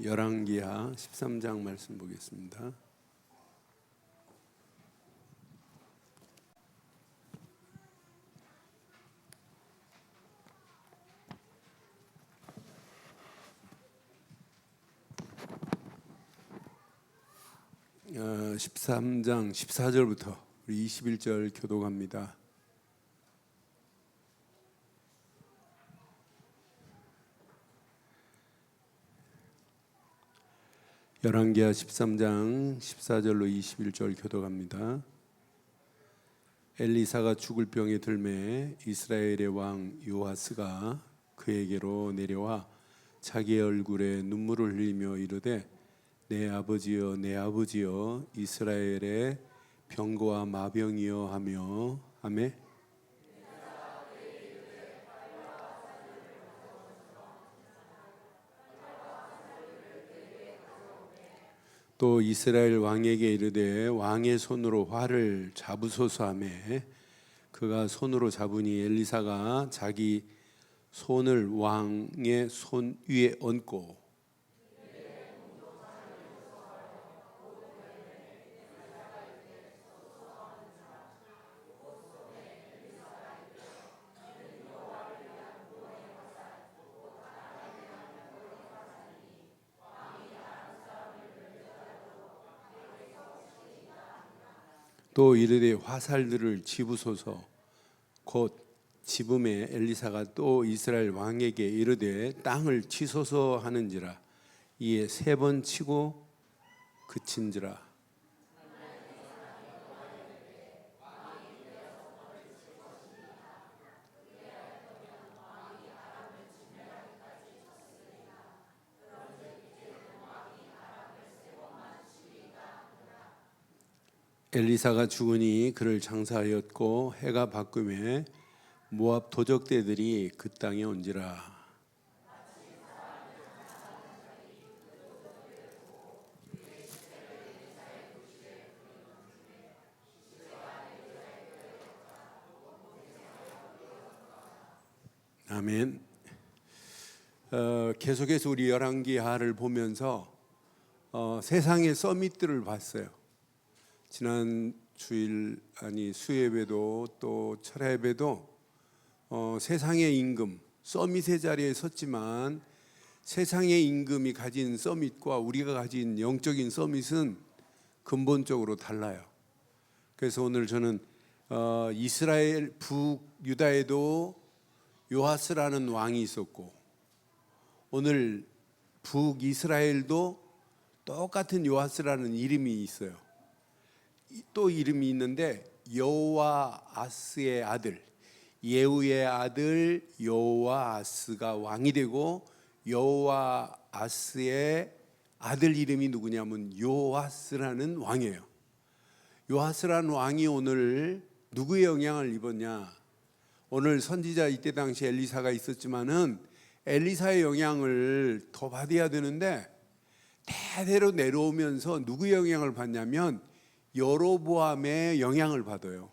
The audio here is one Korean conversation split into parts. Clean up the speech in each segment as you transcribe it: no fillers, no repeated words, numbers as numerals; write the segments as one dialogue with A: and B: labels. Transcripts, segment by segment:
A: 열왕기하 13장 말씀 보겠습니다. 어, 13장 14절부터 우리 21절 교독합니다. 열왕기하 13장 14절로 21절 교독합니다. 엘리사가 죽을 병에 들매 이스라엘의 왕 요아스가 그에게로 내려와 자기의 얼굴에 눈물을 흘리며 이르되 내 아버지여 내 아버지여 이스라엘의 병거와 마병이여 하며 아멘. 또 이스라엘 왕에게 이르되 왕의 손으로 활을 잡으소서 하며 그가 손으로 잡으니 엘리사가 자기 손을 왕의 손 위에 얹고 또 이르되 화살들을 집으소서. 곧 집음에 엘리사가 또 이스라엘 왕에게 이르되 땅을 치소서 하는지라. 이에 3번 치고 그친지라. 엘리사가 죽으니 그를 장사하였고 해가 바꿈에 모압 도적대들이 그 땅에 온지라. 아멘. 계속해서 우리 열왕기하를 보면서 세상의 서밋들을 봤어요. 지난 주일 수예배도 또 철야예배도 세상의 임금 서밋의 자리에 섰지만 세상의 임금이 가진 서밋과 우리가 가진 영적인 서밋은 근본적으로 달라요. 그래서 오늘 저는 이스라엘 북유다에도 요아스라는 왕이 있었고 오늘 북이스라엘도 똑같은 요아스라는 이름이 있어요. 또 이름이 있는데 여호와아스의 아들 예후의 아들 여호와아스가 왕이 되고 여호와아스의 아들 이름이 누구냐면 요아스라는 왕이에요. 요아스라는 왕이 오늘 누구의 영향을 입었냐? 오늘 선지자 이때 당시 엘리사가 있었지만은 엘리사의 영향을 더 받아야 되는데 대대로 내려오면서 누구의 영향을 받냐면 여로보암의 영향을 받아요.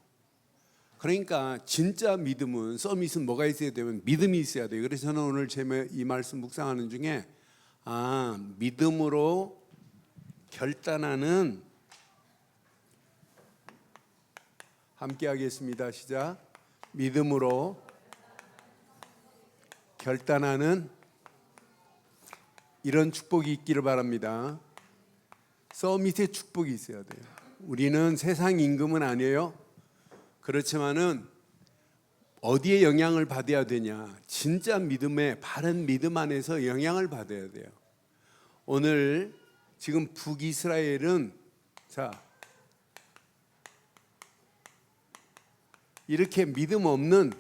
A: 그러니까 진짜 믿음은 서밋은 뭐가 있어야 되면 믿음이 있어야 돼요. 그래서 저는 오늘 이 말씀 묵상하는 중에 믿음으로 결단하는 함께 하겠습니다. 시작. 믿음으로 결단하는 이런 축복이 있기를 바랍니다. 서밋의 축복이 있어야 돼요. 우리는 세상 임금은 아니에요. 그렇지만은 어디에 영향을 받아야 되냐? 진짜 믿음에 바른 믿음 안에서 영향을 받아야 돼요. 오늘 지금 북이스라엘은 이렇게 믿음 없는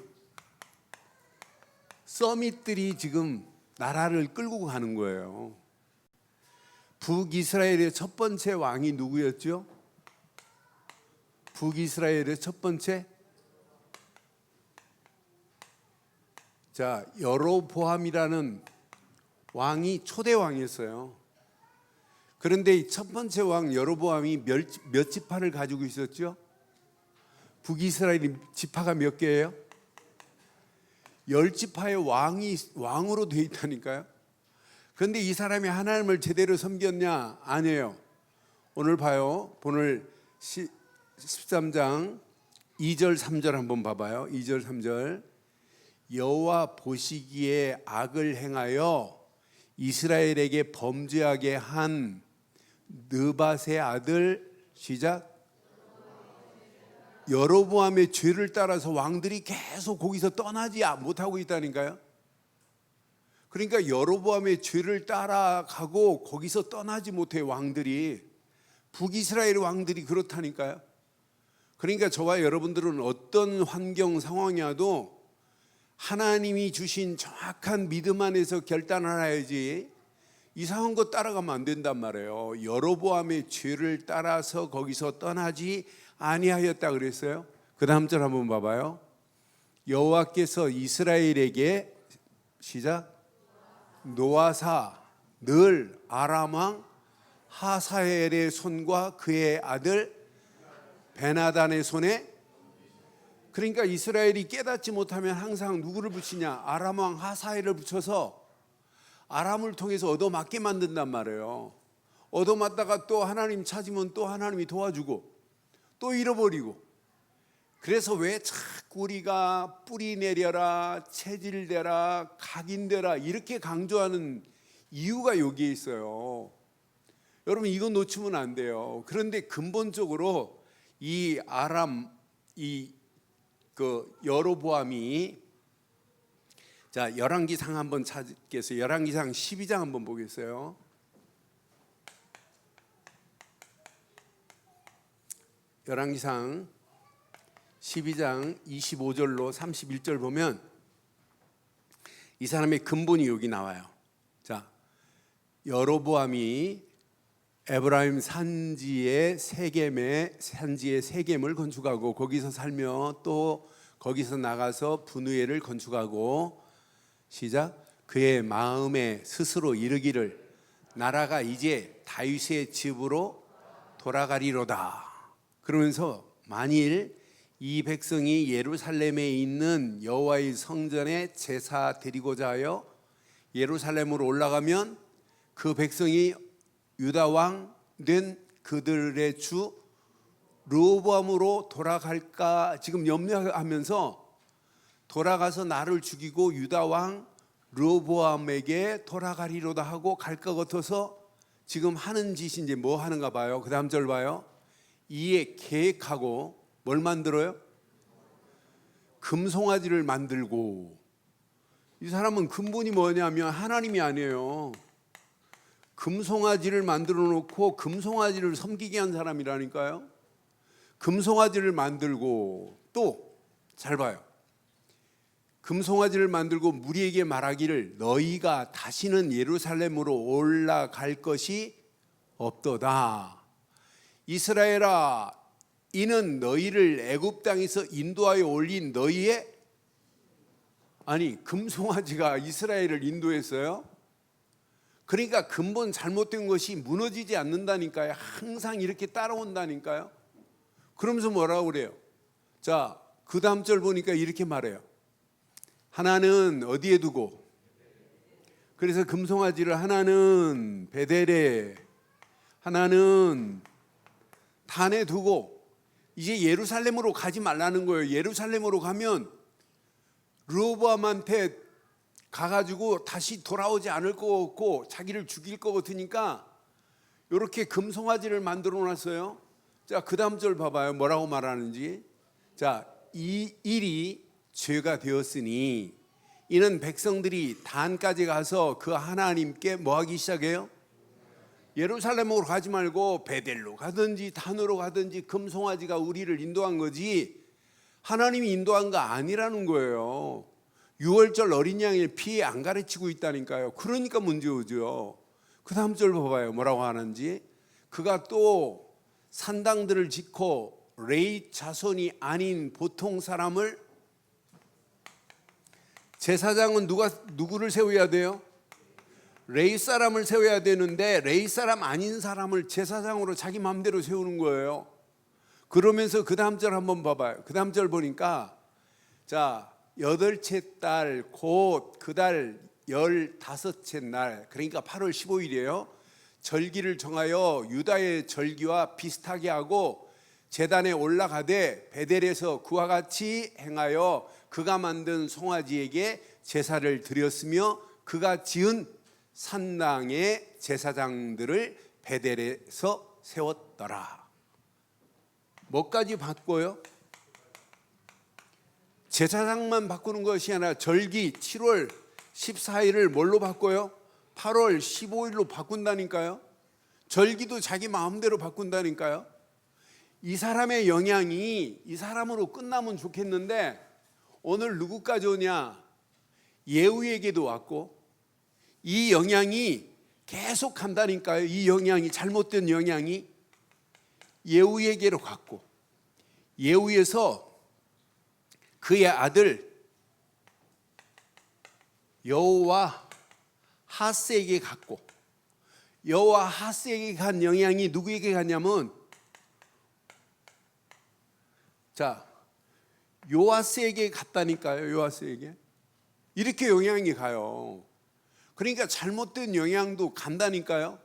A: 서밋들이 지금 나라를 끌고 가는 거예요. 북이스라엘의 첫 번째 왕이 누구였죠? 북이스라엘의 첫 번째 여로보암이라는 왕이 초대 왕이었어요. 그런데 이 첫 번째 왕 여로보암이 몇 지파를 가지고 있었죠? 북이스라엘 지파가 몇 개예요? 10지파의 왕으로 되어 있다니까요. 그런데 이 사람이 하나님을 제대로 섬겼냐? 아니에요. 오늘 봐요. 오늘 13장 2절 3절 한번 봐봐요. 2절 3절. 여호와 보시기에 악을 행하여 이스라엘에게 범죄하게 한 느밧의 아들 시작 여로보암의 죄를 따라서 왕들이 계속 거기서 떠나지 못하고 있다니까요. 그러니까 여로보암의 죄를 따라가고 거기서 떠나지 못해 왕들이. 북이스라엘 왕들이 그렇다니까요. 그러니까 저와 여러분들은 어떤 환경 상황이라도 하나님이 주신 정확한 믿음 안에서 결단을 해야지 이상한 거 따라가면 안 된단 말이에요. 여로보암의 죄를 따라서 거기서 떠나지 아니하였다 그랬어요. 그 다음 절 한번 봐봐요. 여호와께서 이스라엘에게 시작 노아사 늘 아람 왕 하사엘의 손과 그의 아들 베나단의 손에. 그러니까 이스라엘이 깨닫지 못하면 항상 누구를 붙이냐? 아람 왕 하사엘을 붙여서 아람을 통해서 얻어맞게 만든단 말이에요. 얻어맞다가 또 하나님 찾으면 또 하나님이 도와주고 또 잃어버리고. 그래서 왜 자꾸 우리가 뿌리 내려라, 체질되라, 각인되라 이렇게 강조하는 이유가 여기에 있어요. 여러분 이거 놓치면 안 돼요. 그런데 근본적으로 이 아람 여로보암이 자 열왕기상 한번 찾겠어요. 열왕기상 12장 한번 보겠어요. 열왕기상 12장 25절로 31절 보면 이 사람의 근본이 여기 나와요. 자 여로보암이 에브라임 산지의 세겜을 건축하고 거기서 살며 또 거기서 나가서 분우엘을 건축하고 시작 그의 마음에 스스로 이르기를 나라가 이제 다윗의 집으로 돌아가리로다. 그러면서 만일 이 백성이 예루살렘에 있는 여호와의 성전에 제사 드리고자 하여 예루살렘으로 올라가면 그 백성이 유다 왕 된 그들의 주 르호보암으로 돌아갈까 지금 염려하면서 돌아가서 나를 죽이고 유다 왕 르호보암에게 돌아가리로다 하고 갈 것 같아서 지금 하는 짓이 이제 뭐 하는가 봐요. 그 다음 절 봐요. 이에 계획하고 뭘 만들어요? 금송아지를 만들고. 이 사람은 근본이 뭐냐면 하나님이 아니에요. 금송아지를 만들어 놓고 금송아지를 섬기게 한 사람이라니까요. 금송아지를 만들고 또 잘 봐요. 금송아지를 만들고 무리에게 말하기를 너희가 다시는 예루살렘으로 올라갈 것이 없도다. 이스라엘아 이는 너희를 애굽 땅에서 인도하여 올린 너희의 아니 금송아지가 이스라엘을 인도했어요. 그러니까 근본 잘못된 것이 무너지지 않는다니까요. 항상 이렇게 따라온다니까요. 그러면서 뭐라고 그래요? 자, 그 다음 절 보니까 이렇게 말해요. 하나는 어디에 두고? 그래서 금송아지를 하나는 베델에 하나는 단에 두고 이제 예루살렘으로 가지 말라는 거예요. 예루살렘으로 가면 르호보암한테 가가지고 다시 돌아오지 않을 것 같고 자기를 죽일 것 같으니까 이렇게 금송아지를 만들어 놨어요. 자, 그 다음 절 봐봐요. 뭐라고 말하는지. 자, 이 일이 죄가 되었으니 이는 백성들이 단까지 가서 그 하나님께 뭐 하기 시작해요? 예루살렘으로 가지 말고 베델로 가든지 단으로 가든지 금송아지가 우리를 인도한 거지 하나님이 인도한 거 아니라는 거예요. 6월절 어린 양의 피 안 가르치고 있다니까요. 그러니까 문제오죠. 그 다음 절 봐봐요. 뭐라고 하는지. 그가 또 산당들을 짓고 레이 자손이 아닌 보통 사람을 제사장은 누구를 세워야 돼요? 레이 사람을 세워야 되는데 레이 사람 아닌 사람을 제사장으로 자기 마음대로 세우는 거예요. 그러면서 그 다음 절 한번 봐봐요. 그 다음 절 보니까 자 8째 달 곧 그 달 15째 날, 그러니까 8월 15일이에요. 절기를 정하여 유다의 절기와 비슷하게 하고 제단에 올라가되 베델에서 그와 같이 행하여 그가 만든 송아지에게 제사를 드렸으며 그가 지은 산당의 제사장들을 베델에서 세웠더라. 뭐까지 바꿔요? 제사장만 바꾸는 것이 아니라 절기 7월 14일을 뭘로 바꿔요? 8월 15일로 바꾼다니까요. 절기도 자기 마음대로 바꾼다니까요. 이 사람의 영향이 이 사람으로 끝나면 좋겠는데 오늘 누구까지 오냐? 예후에게도 왔고 이 영향이 계속 간다니까요. 이 영향이, 잘못된 영향이 예후에게로 갔고 예후에서 그의 아들 여호와 하스에게 갔고 여호와 하스에게 간 영향이 누구에게 갔냐면 요아스에게 갔다니까요. 요아스에게 이렇게 영향이 가요. 그러니까 잘못된 영향도 간다니까요.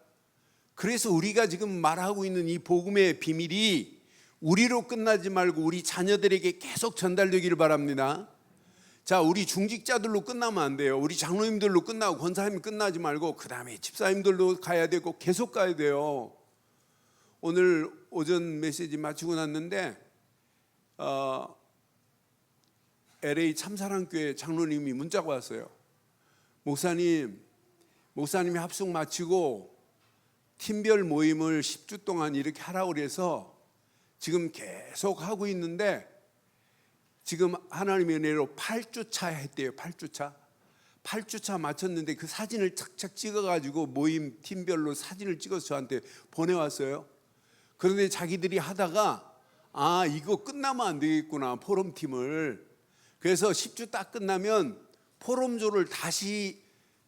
A: 그래서 우리가 지금 말하고 있는 이 복음의 비밀이 우리로 끝나지 말고 우리 자녀들에게 계속 전달되기를 바랍니다. 자, 우리 중직자들로 끝나면 안 돼요. 우리 장로님들로 끝나고 권사님 끝나지 말고 그 다음에 집사님들로 가야 되고 계속 가야 돼요. 오늘 오전 메시지 마치고 났는데 LA 참사랑교회 장로님이 문자가 왔어요. 목사님이 합숙 마치고 팀별 모임을 10주 동안 이렇게 하라고 그래서 지금 계속 하고 있는데 지금 하나님의 은혜로 8주차 했대요. 8주차 마쳤는데 그 사진을 착착 찍어가지고 모임 팀별로 사진을 찍어서 저한테 보내왔어요. 그런데 자기들이 하다가 이거 끝나면 안 되겠구나, 포럼팀을. 그래서 10주 딱 끝나면 포럼조를 다시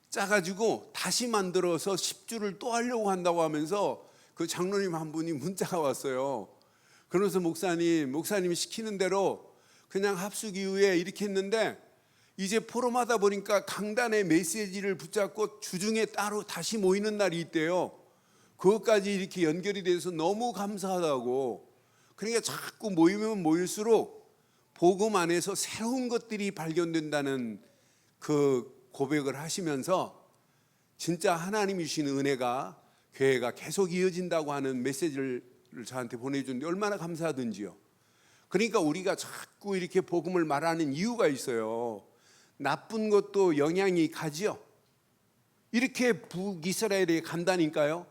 A: 짜가지고 다시 만들어서 10주를 또 하려고 한다고 하면서 그 장로님 한 분이 문자가 왔어요. 그러면서 목사님이 시키는 대로 그냥 합숙 이후에 이렇게 했는데 이제 포럼하다 보니까 강단의 메시지를 붙잡고 주중에 따로 다시 모이는 날이 있대요. 그것까지 이렇게 연결이 돼서 너무 감사하다고. 그러니까 자꾸 모이면 모일수록 복음 안에서 새로운 것들이 발견된다는 그 고백을 하시면서 진짜 하나님이 주시는 은혜가 교회가 계속 이어진다고 하는 메시지를 저한테 보내주는데 얼마나 감사하든지요. 그러니까 우리가 자꾸 이렇게 복음을 말하는 이유가 있어요. 나쁜 것도 영향이 가지요. 이렇게 북이스라엘에 간다니까요.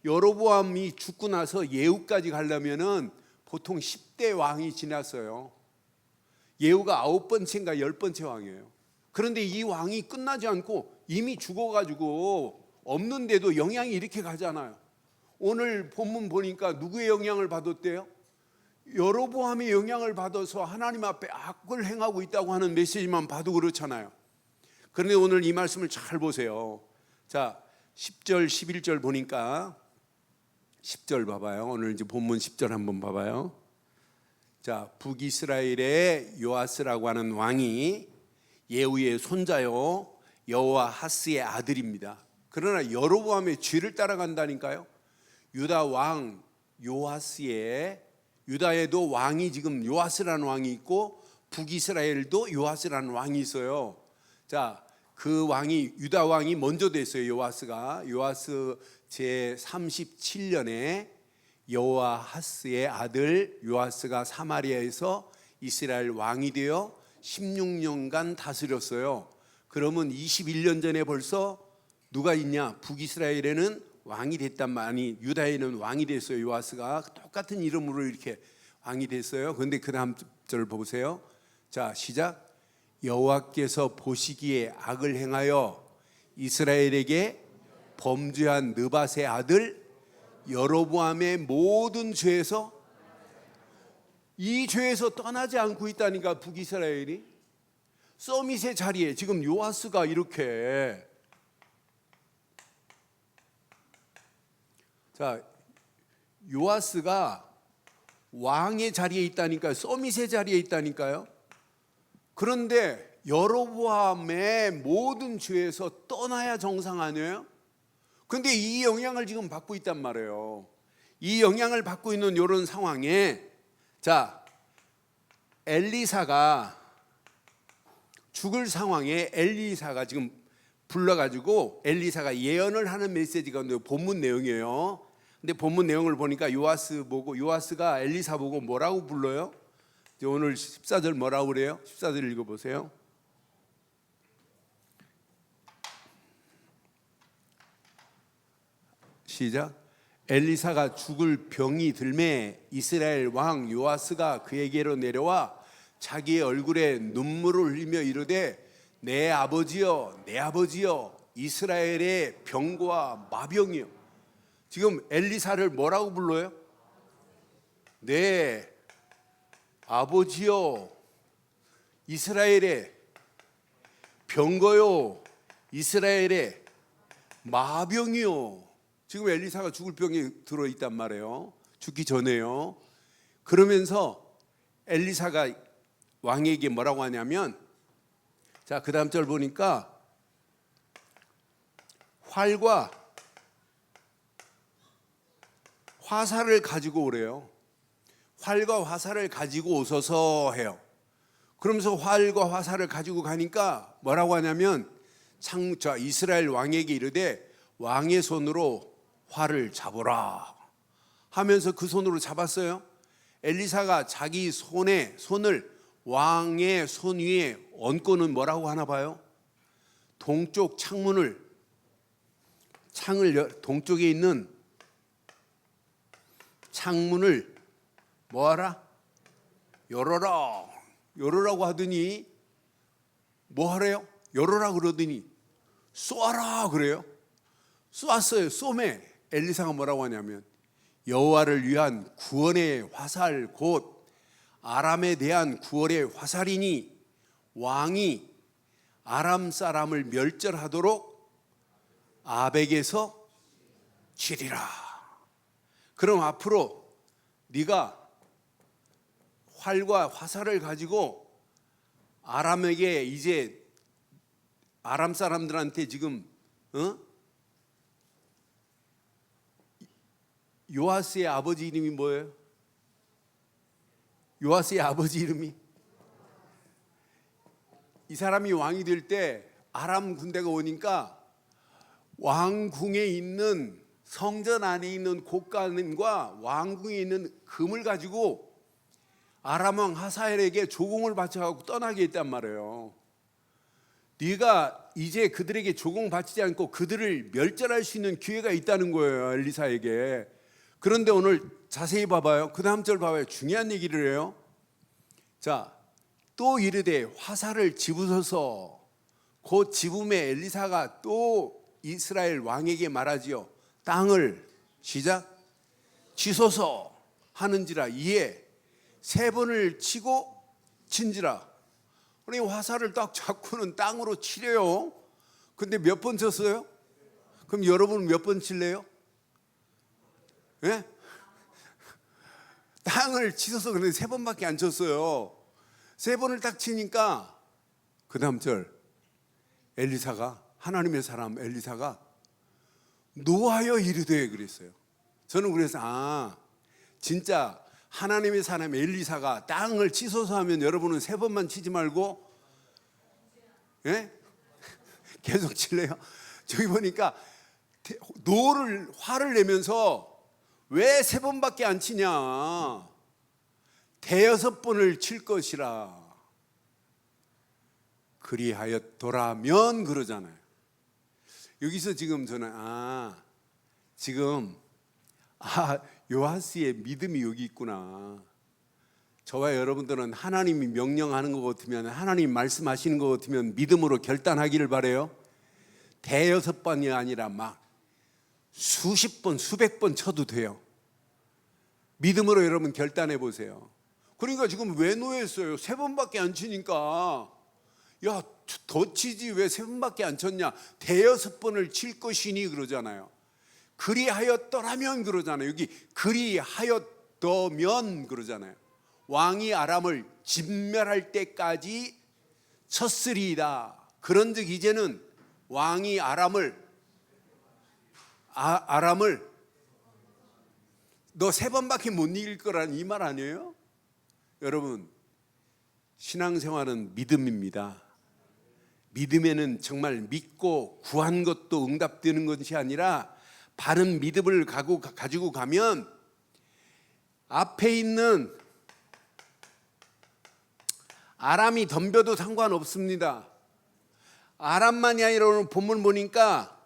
A: 여로보암이 죽고 나서 예후까지 가려면은 보통 10대 왕이 지났어요. 예후가 9번째인가 10번째 왕이에요. 그런데 이 왕이 끝나지 않고 이미 죽어가지고 없는데도 영향이 이렇게 가잖아요. 오늘 본문 보니까 누구의 영향을 받았대요? 여로보암의 영향을 받아서 하나님 앞에 악을 행하고 있다고 하는 메시지만 봐도 그렇잖아요. 그런데 오늘 이 말씀을 잘 보세요. 자, 10절 11절 보니까 10절 봐봐요. 오늘 이제 본문 10절 한번 봐봐요. 자, 북이스라엘의 요아스라고 하는 왕이 예후의 손자요 여호와 하스의 아들입니다. 그러나 여로보암의 죄를 따라간다니까요. 유다 왕 요아스의, 유다에도 왕이 지금 요아스라는 왕이 있고 북이스라엘도 요아스라는 왕이 있어요. 자, 그 왕이, 유다 왕이 먼저 됐어요. 요아스 제 37년에 여호와 하스의 아들 요아스가 사마리아에서 이스라엘 왕이 되어 16년간 다스렸어요. 그러면 21년 전에 벌써 누가 있냐? 북이스라엘에는 왕이 됐단 말이, 유다에는 왕이 됐어요. 요아스가 똑같은 이름으로 이렇게 왕이 됐어요. 그런데 그 다음 절 보세요. 자, 시작. 여호와께서 보시기에 악을 행하여 이스라엘에게 범죄한 느밧의 아들 여로보암의 모든 죄에서, 이 죄에서 떠나지 않고 있다니까. 북이스라엘이 서밋의 자리에 지금 요아스가 이렇게, 자, 요아스가 왕의 자리에 있다니까요. 서밋의 자리에 있다니까요. 그런데 여로보암의 모든 죄에서 떠나야 정상 아니에요? 근데 이 영향을 지금 받고 있단 말이에요. 이 영향을 받고 있는 이런 상황에 자, 엘리사가 죽을 상황에 엘리사가 지금 불러가지고 엘리사가 예언을 하는 메시지가 본문 내용이에요. 근데 본문 내용을 보니까 요아스가 엘리사 보고 뭐라고 불러요? 오늘 14절 뭐라고 그래요? 14절 읽어보세요. 시작. 엘리사가 죽을 병이 들매 이스라엘 왕 요아스가 그에게로 내려와 자기의 얼굴에 눈물을 흘리며 이르되 내 아버지여 내 아버지여 이스라엘의 병과 마병이여. 지금 엘리사를 뭐라고 불러요? 내 아버지여 이스라엘의 병거요 이스라엘의 마병이요. 지금 엘리사가 죽을 병이 들어있단 말이에요. 죽기 전에요. 그러면서 엘리사가 왕에게 뭐라고 하냐면 자, 그 다음 절 보니까 활과 화살을 가지고 오래요. 활과 화살을 가지고 오소서 해요. 그러면서 활과 화살을 가지고 가니까 뭐라고 하냐면 이스라엘 왕에게 이르되 왕의 손으로 활을 잡으라 하면서 그 손으로 잡았어요. 엘리사가 자기 손을 왕의 손 위에 얹고는 뭐라고 하나 봐요? 동쪽 동쪽에 있는 창문을 뭐하라? 열어라고 하더니 뭐 하래요? 열어라 그러더니 쏘아라 그래요. 쏘았어요. 쏘매. 엘리사가 뭐라고 하냐면 여호와를 위한 구원의 화살 곧 아람에 대한 구원의 화살이니 왕이 아람 사람을 멸절하도록 아벡에서 치리라. 그럼 앞으로 네가 활과 화살을 가지고 아람에게 이제 아람 사람들한테 지금 요아스의 아버지 이름이 뭐예요? 요아스의 아버지 이름이 이 사람이 왕이 될 때 아람 군대가 오니까 왕궁에 있는 성전 안에 있는 곡간과 왕궁에 있는 금을 가지고 아람 왕 하사엘에게 조공을 바쳐갖고 떠나게 했단 말이에요. 네가 이제 그들에게 조공 바치지 않고 그들을 멸절할 수 있는 기회가 있다는 거예요, 엘리사에게. 그런데 오늘 자세히 봐봐요. 그 다음 절 봐봐요. 중요한 얘기를 해요. 자, 또 이르되 화살을 집으소서. 곧 집음에 엘리사가 또 이스라엘 왕에게 말하지요. 땅을 시작 치소서 하는지라. 이에 세 번을 치고 친지라. 그러니 화살을 딱 잡고는 땅으로 치려요. 근데 몇 번 쳤어요? 그럼 여러분은 몇 번 칠래요? 예? 땅을 치셔서 그런데 세 번밖에 안 쳤어요. 세 번을 딱 치니까 그 다음 절 엘리사가 하나님의 사람 엘리사가 노하여 이르되 그랬어요. 저는 그래서 진짜 하나님의 사람 엘리사가 땅을 치소서 하면 여러분은 세 번만 치지 말고 예? 계속 칠래요? 저기 보니까 화를 내면서 왜 세 번밖에 안 치냐? 대여섯 번을 칠 것이라. 그리하였더라면 그러잖아요. 여기서 지금 저는 요아스의 믿음이 여기 있구나. 저와 여러분들은 하나님이 명령하는 것 같으면 하나님 말씀하시는 것 같으면 믿음으로 결단하기를 바래요. 대여섯 번이 아니라 막 수십 번 수백 번 쳐도 돼요. 믿음으로 여러분 결단해 보세요. 그러니까 지금 왜 노했어요? 세 번밖에 안 치니까 야 더 치지 왜 세 번밖에 안 쳤냐? 대여섯 번을 칠 것이니 그러잖아요. 그리하였더라면 그러잖아요. 여기 그리하였더면 그러잖아요. 왕이 아람을 진멸할 때까지 쳤으리이다. 그런즉 이제는 왕이 아람을 너 3번밖에 못 이길 거라는 이 말 아니에요? 여러분, 신앙생활은 믿음입니다. 믿음에는 정말 믿고 구한 것도 응답되는 것이 아니라 바른 믿음을 가지고 가면 앞에 있는 아람이 덤벼도 상관없습니다. 아람만이 아니라 오늘 본문 보니까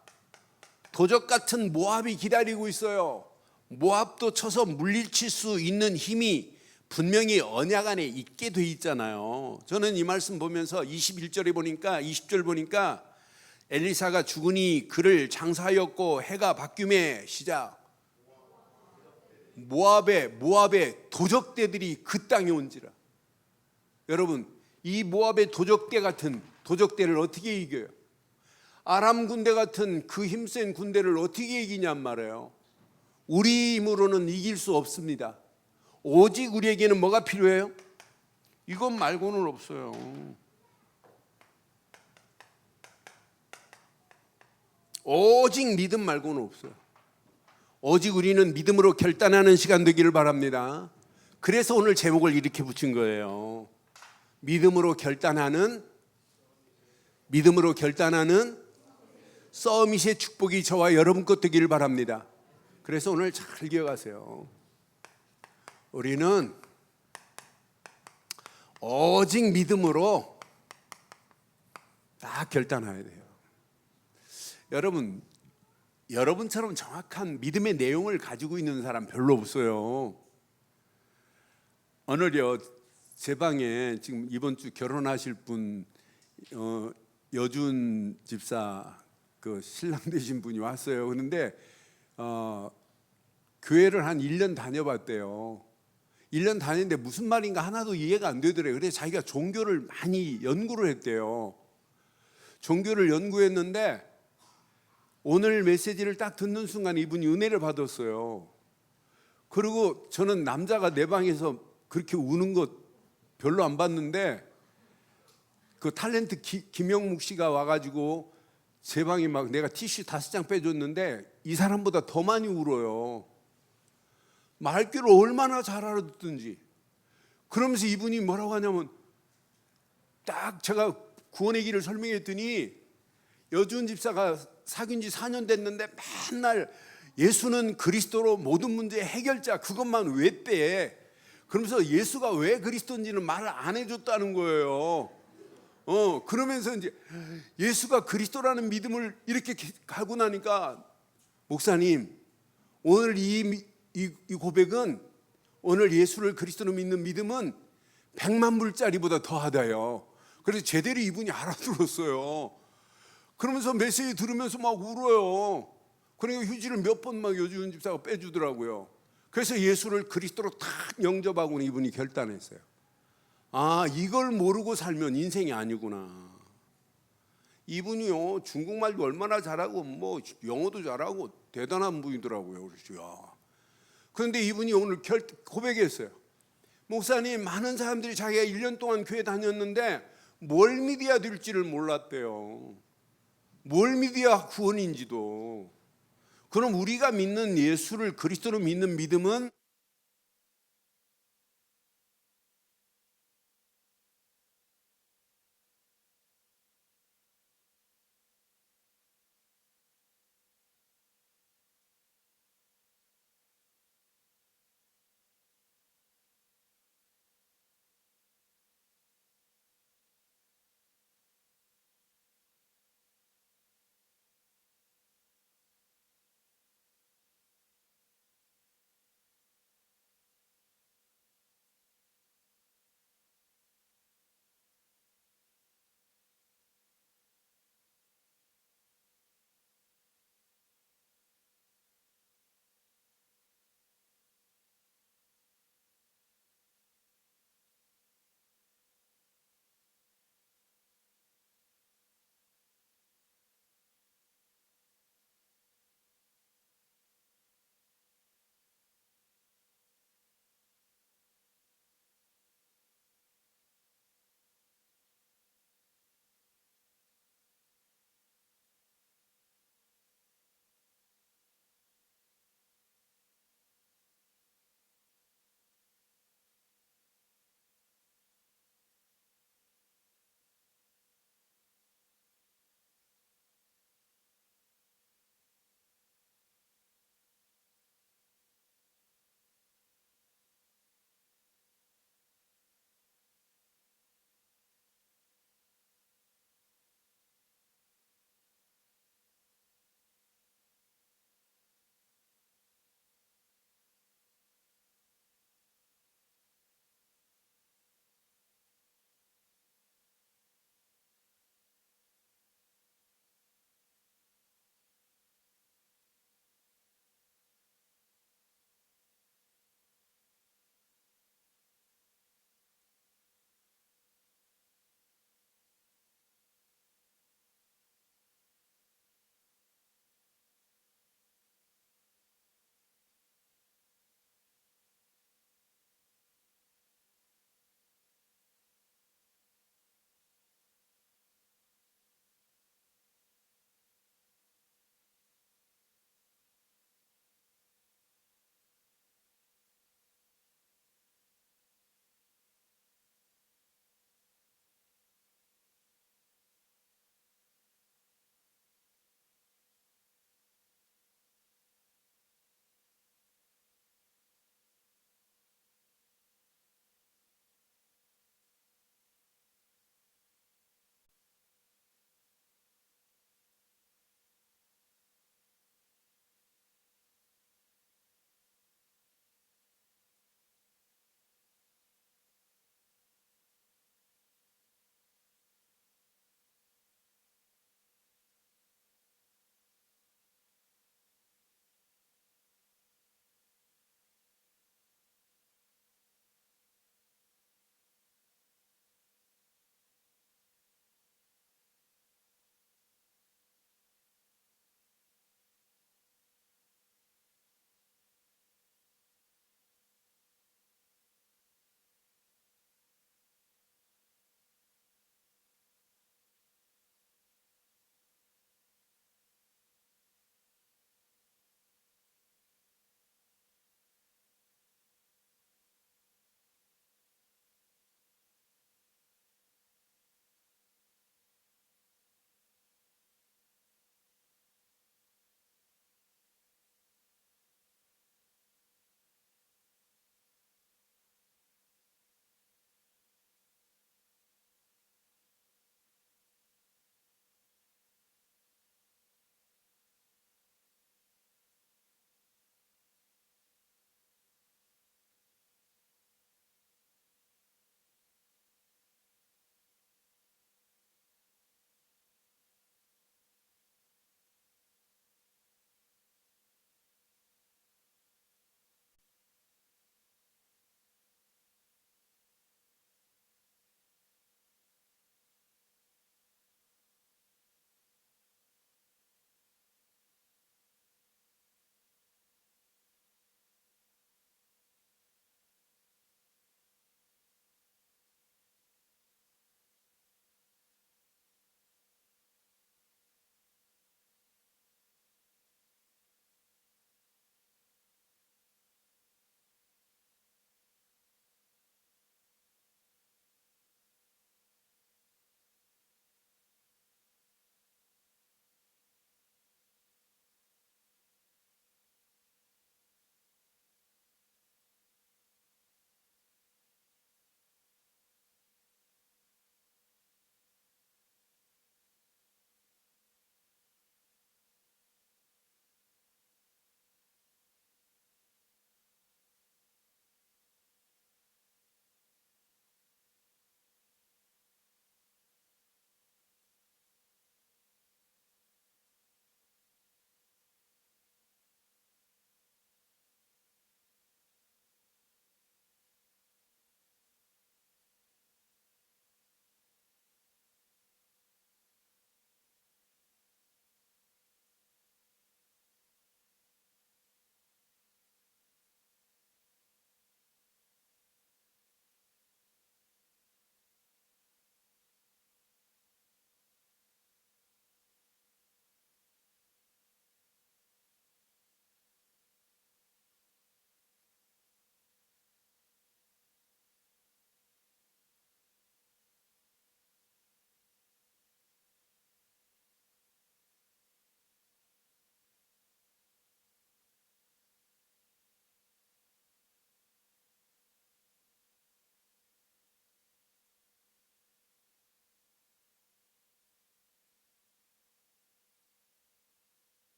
A: 도적 같은 모압이 기다리고 있어요. 모압도 쳐서 물리칠 수 있는 힘이 분명히 언약 안에 있게 돼 있잖아요. 저는 이 말씀 보면서 21절에 보니까 20절 보니까 엘리사가 죽으니 그를 장사하였고 해가 바뀌매 시작. 모압의 도적대들이 그 땅에 온지라. 여러분, 이 모압의 도적대 같은 도적대를 어떻게 이겨요? 아람 군대 같은 그 힘센 군대를 어떻게 이기냔 말이에요. 우리 힘으로는 이길 수 없습니다. 오직 우리에게는 뭐가 필요해요? 이것 말고는 없어요. 오직 믿음 말고는 없어요. 오직 우리는 믿음으로 결단하는 시간 되기를 바랍니다. 그래서 오늘 제목을 이렇게 붙인 거예요. 믿음으로 결단하는 서밋의 축복이 저와 여러분 것 되기를 바랍니다. 그래서 오늘 잘 기억하세요. 우리는 오직 믿음으로 다 결단해야 돼요. 여러분처럼 정확한 믿음의 내용을 가지고 있는 사람 별로 없어요. 오늘요, 제 방에 지금 이번 주 결혼하실 분 여준 집사 그 신랑 되신 분이 왔어요. 그런데 교회를 한 1년 다녀봤대요. 1년 다녔는데 무슨 말인가 하나도 이해가 안 되더래요. 그래서 자기가 종교를 많이 연구를 했대요. 종교를 연구했는데 오늘 메시지를 딱 듣는 순간 이분이 은혜를 받았어요. 그리고 저는 남자가 내 방에서 그렇게 우는 것 별로 안 봤는데 그 탤런트 김영묵 씨가 와가지고 제 방에 막 내가 티슈 5장 빼줬는데 이 사람보다 더 많이 울어요. 말귀를 얼마나 잘 알아듣든지. 그러면서 이분이 뭐라고 하냐면 딱 제가 구원의 길을 설명했더니 여준 집사가 사귄 지 4년 됐는데 맨날 예수는 그리스도로 모든 문제의 해결자 그것만 왜 빼? 그러면서 예수가 왜 그리스도인지는 말을 안 해줬다는 거예요. 그러면서 이제 예수가 그리스도라는 믿음을 이렇게 가고 나니까 목사님, 오늘 이 고백은 오늘 예수를 그리스도로 믿는 믿음은 100만 불짜리보다 더하다요. 그래서 제대로 이분이 알아들었어요. 그러면서 메시지 들으면서 막 울어요. 그러니까 휴지를 몇 번 막 여주은 집사가 빼주더라고요. 그래서 예수를 그리스도로 탁 영접하고 이분이 결단했어요. 아, 이걸 모르고 살면 인생이 아니구나. 이분이요, 중국말도 얼마나 잘하고 뭐 영어도 잘하고 대단한 분이더라고요. 그래서 그런데 이분이 오늘 고백했어요. 목사님, 많은 사람들이 자기가 1년 동안 교회 다녔는데 뭘 믿어야 될지를 몰랐대요. 뭘 믿어야 구원인지도. 그럼 우리가 믿는 예수를 그리스도로 믿는 믿음은